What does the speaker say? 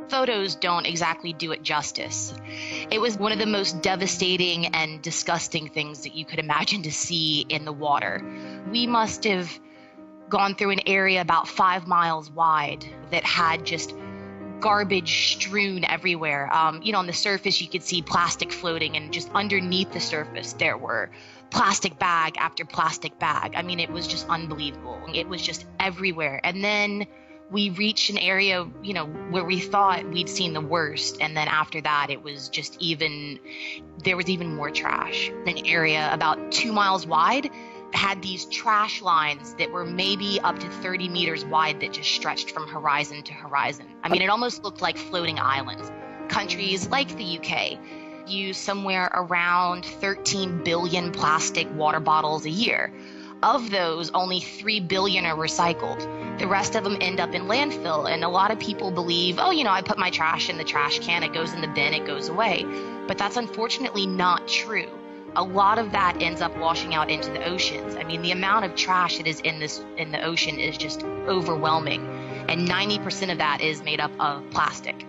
Photos don't exactly do it justice. It was one of the most devastating and disgusting things that you could imagine to see in the water. We must have gone through an area about 5 miles wide that had just garbage strewn everywhere. On the surface, you could see plastic floating, and just underneath the surface, there were plastic bag after plastic bag. I mean, it was just unbelievable. It was just everywhere. And then we reached an area, where we thought we'd seen the worst. And then after that, it was just there was even more trash. An area about 2 miles wide had these trash lines that were maybe up to 30 meters wide that just stretched from horizon to horizon. I mean, it almost looked like floating islands. Countries like the UK use somewhere around 13 billion plastic water bottles a year. Of those, only 3 billion are recycled. The rest of them end up in landfill, and a lot of people believe, I put my trash in the trash can, it goes in the bin, it goes away. But that's unfortunately not true. A lot of that ends up washing out into the oceans. I mean, the amount of trash that is in the ocean is just overwhelming, and 90% of that is made up of plastic.